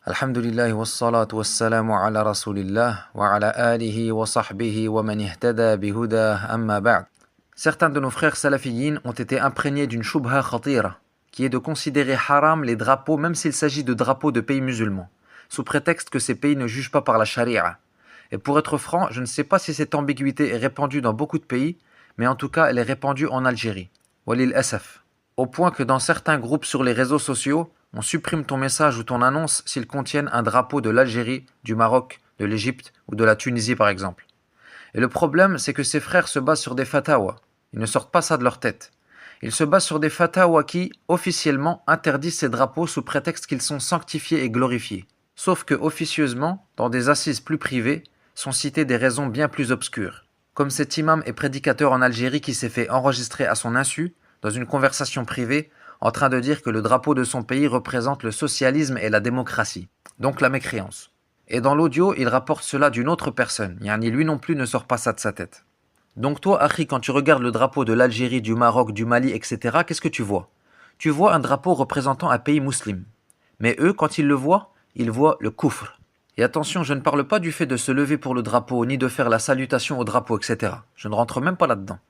Alhamdulillah wassalatu wassalamu ala rasulillah wa ala alihi wa sahbihi wa man ihtada bihuda amma ba'd. Certains de nos frères salafiyin ont été imprégnés d'une shubha khatira, qui est de considérer haram les drapeaux même s'il s'agit de drapeaux de pays musulmans, sous prétexte que ces pays ne jugent pas par la charia. Et pour être franc, je ne sais pas si cette ambiguïté est répandue dans beaucoup de pays, mais en tout cas elle est répandue en Algérie. Walil asaf. Au point que dans certains groupes sur les réseaux sociaux, on supprime ton message ou ton annonce s'ils contiennent un drapeau de l'Algérie, du Maroc, de l'Égypte ou de la Tunisie par exemple. Et le problème, c'est que ces frères se basent sur des fatawas. Ils ne sortent pas ça de leur tête. Ils se basent sur des fatawas qui, officiellement, interdisent ces drapeaux sous prétexte qu'ils sont sanctifiés et glorifiés. Sauf que, officieusement, dans des assises plus privées, sont citées des raisons bien plus obscures. Comme cet imam et prédicateur en Algérie qui s'est fait enregistrer à son insu, dans une conversation privée, en train de dire que le drapeau de son pays représente le socialisme et la démocratie, donc la mécréance. Et dans l'audio, il rapporte cela d'une autre personne, yani lui non plus ne sort pas ça de sa tête. Donc toi, Akhi, quand tu regardes le drapeau de l'Algérie, du Maroc, du Mali, etc., qu'est-ce que tu vois? Tu vois un drapeau représentant un pays musulman. Mais eux, quand ils le voient, ils voient le kufr. Et attention, je ne parle pas du fait de se lever pour le drapeau, ni de faire la salutation au drapeau, etc. Je ne rentre même pas là-dedans.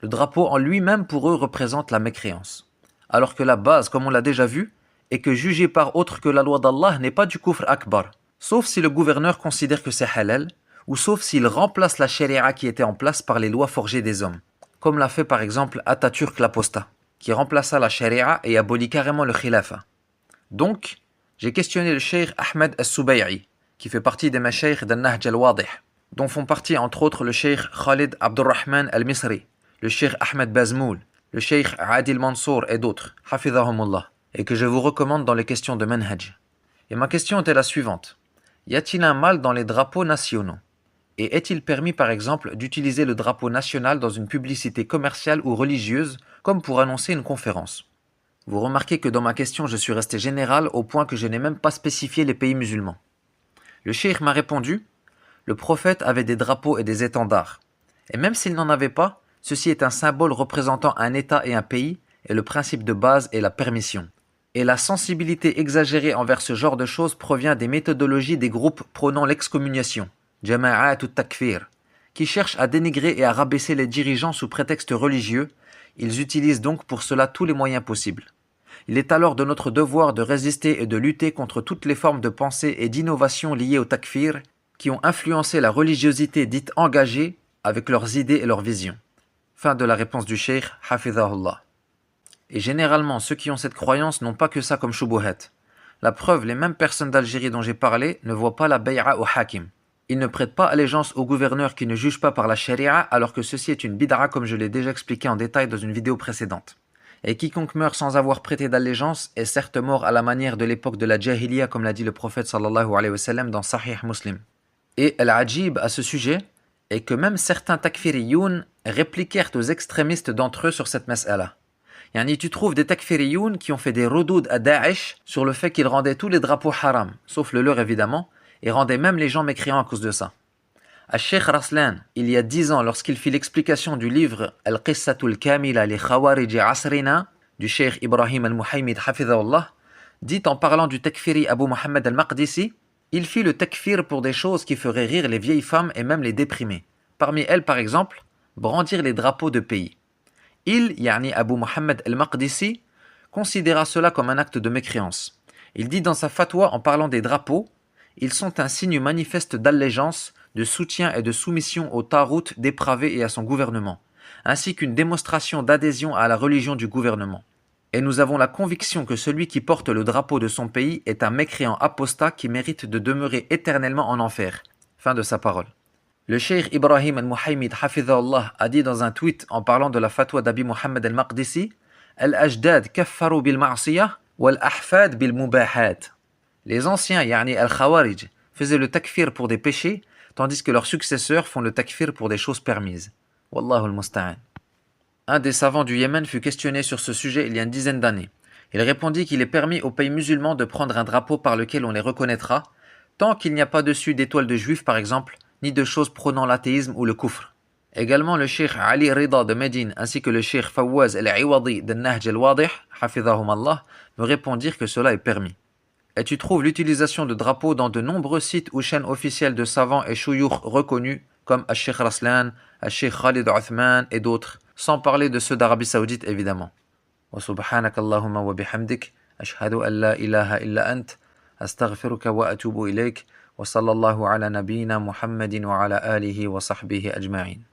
Le drapeau en lui-même, pour eux, représente la mécréance. Alors que la base, comme on l'a déjà vu, est que juger par autre que la loi d'Allah n'est pas du kufr akbar, sauf si le gouverneur considère que c'est halal, ou sauf s'il remplace la sharia qui était en place par les lois forgées des hommes, comme l'a fait par exemple Atatürk l'apostat, qui remplaça la sharia et abolit carrément le khilafa. Donc, j'ai questionné le cheikh Ahmed As-Subay'i, qui fait partie des mashaykh d'Al-Nahj al-Wadih, dont font partie entre autres le cheikh Khalid Abdurrahman al-Misri, le cheikh Ahmed Bazmoul, le cheikh Adil Mansour et d'autres, hafidhahumullah, et que je vous recommande dans les questions de Manhaj. Et ma question était la suivante. Y a-t-il un mal dans les drapeaux nationaux? Et est-il permis par exemple d'utiliser le drapeau national dans une publicité commerciale ou religieuse comme pour annoncer une conférence? Vous remarquez que dans ma question je suis resté général au point que je n'ai même pas spécifié les pays musulmans. Le cheikh m'a répondu, le prophète avait des drapeaux et des étendards. Et même s'il n'en avait pas, ceci est un symbole représentant un État et un pays, et le principe de base est la permission. Et la sensibilité exagérée envers ce genre de choses provient des méthodologies des groupes prônant l'excommuniation, Jama'at ou Takfir, qui cherchent à dénigrer et à rabaisser les dirigeants sous prétexte religieux. Ils utilisent donc pour cela tous les moyens possibles. Il est alors de notre devoir de résister et de lutter contre toutes les formes de pensée et d'innovation liées au Takfir qui ont influencé la religiosité dite engagée avec leurs idées et leurs visions. Fin de la réponse du cheikh, hafidhahullah. Et généralement, ceux qui ont cette croyance n'ont pas que ça comme shubuhat. La preuve, les mêmes personnes d'Algérie dont j'ai parlé ne voient pas la bay'a au hakim. Ils ne prêtent pas allégeance au gouverneur qui ne juge pas par la sharia alors que ceci est une bid'a comme je l'ai déjà expliqué en détail dans une vidéo précédente. Et quiconque meurt sans avoir prêté d'allégeance est certes mort à la manière de l'époque de la jahiliya comme l'a dit le prophète sallallahu alayhi wa sallam dans Sahih Muslim. Et al-ajib à ce sujet est que même certains takfiriyoun répliquèrent aux extrémistes d'entre eux sur cette mas'ala. Yani tu trouves des takfiriyoun qui ont fait des redoud à Daesh sur le fait qu'ils rendaient tous les drapeaux haram, sauf le leur évidemment, et rendaient même les gens mécréants à cause de ça. Al-Sheikh Raslan, il y a 10 ans, lorsqu'il fit l'explication du livre Al-Qissatul Kamila li Khawarij Asrina du Sheikh Ibrahim al-Muhaymid hafidhahullah, dit en parlant du takfiri Abu Muhammad al-Maqdisi, il fit le takfir pour des choses qui feraient rire les vieilles femmes et même les déprimer. Parmi elles, par exemple, brandir les drapeaux de pays. Il, yani Abu Muhammad al-Maqdisi, considéra cela comme un acte de mécréance. Il dit dans sa fatwa en parlant des drapeaux, ils sont un signe manifeste d'allégeance, de soutien et de soumission au tarout dépravé et à son gouvernement, ainsi qu'une démonstration d'adhésion à la religion du gouvernement. Et nous avons la conviction que celui qui porte le drapeau de son pays est un mécréant apostat qui mérite de demeurer éternellement en enfer. Fin de sa parole. Le cheikh Ibrahim al-Muhaymid hafidhahullah a dit dans un tweet en parlant de la fatwa d'Abi Muhammad al-Maqdisi, Al-Ajdad kaffaru bil-ma'siyah wal-ahfad bil-mubahat. Les anciens, yani al-Khawarij, faisaient le takfir pour des péchés, tandis que leurs successeurs font le takfir pour des choses permises. Wallahu al-musta'an. Un des savants du Yémen fut questionné sur ce sujet il y a une dizaine d'années. Il répondit qu'il est permis aux pays musulmans de prendre un drapeau par lequel on les reconnaîtra, tant qu'il n'y a pas dessus d'étoiles de juifs par exemple, ni de choses prônant l'athéisme ou le kufr. Également le cheikh Ali Rida de Médine ainsi que le cheikh Fawaz al-Iwadi de Nahj al-Wadih, hafidhahumallah, me répondirent que cela est permis. Et tu trouves l'utilisation de drapeaux dans de nombreux sites ou chaînes officielles de savants et chouyours reconnus, comme Al-Sheikh Raslan, Al-Sheikh Khalid Uthman et d'autres, sans parler de ceux d'Arabie Saoudite évidemment. Wa subhanaka Allahumma wa bihamdik, ashhadu an la ilaha illa ant, astaghfiruka wa atubu ilayk, wa sallallahu ala nabiyyina Muhammadin wa ala alihi wa sahbihi ajma'in.